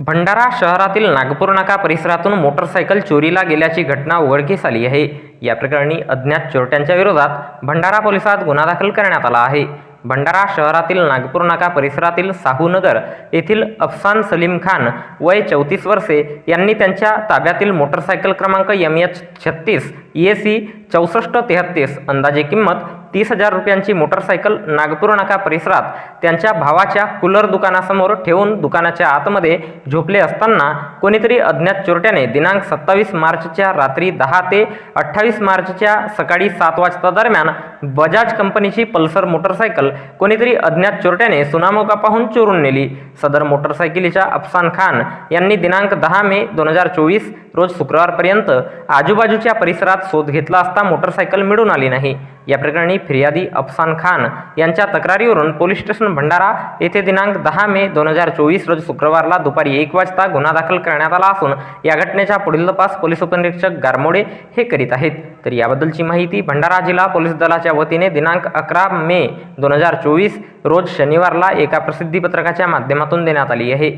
भंडारा शहरातील नागपूर नाका परिसरातून मोटरसायकल चोरीला गेल्याची घटना उघडकीस आली आहे। या प्रकरणी अज्ञात चोरट्यांच्या विरोधात भंडारा पोलिसात गुन्हा दाखल करण्यात आला आहे। भंडारा शहरातील नागपूर नाका परिसरातील साहूनगर येथील अफसान सलीम खान वय 34 वर्षे यांनी त्यांच्या ताब्यातील मोटरसायकल क्रमांक MH36 EAC 6433 अंदाजे किंमत 30,000 रुपयांची मोटरसायकल नागपूर नाका परिसरात त्यांच्या भावाच्या कूलर दुकानासमोर ठेवून दुकानाच्या आतमध्ये झोपले असताना कोणीतरी अज्ञात चोरट्याने दिनांक 27 मार्चच्या रात्री 10 ते 28 मार्चच्या सकाळी 7 वाजता दरम्यान बजाज कंपनीची पल्सर मोटरसायकल कोणीतरी अज्ञात चोरट्याने सुनामोका पाहून चोरून नेली। सदर मोटरसायकलीच्या अफसान खान यांनी दिनांक 10 मे 2024 रोज शुक्रवारपर्यंत आजूबाजूच्या परिसरात शोध घेतला असता मोटरसायकल मिळून आली नाही। या प्रकरणी फिर्यादी अफसान खान यांच्या तक्रारीवरून पोलीस स्टेशन भंडारा येथे दिनांक 10 मे 2024 रोज शुक्रवारला दुपारी 1 वाजता गुन्हा दाखल करण्यात आला असून या घटनेचा पुढील तपास पोलीस उपनिरीक्षक गारमोडे हे करीत आहेत। तर याबद्दलची माहिती भंडारा जिल्हा पोलीस दलाच्या वतीने दिनांक 11 मे 2024 रोज शनिवारला एका प्रसिद्धी पत्रकाच्या माध्यमातून देण्यात आली आहे।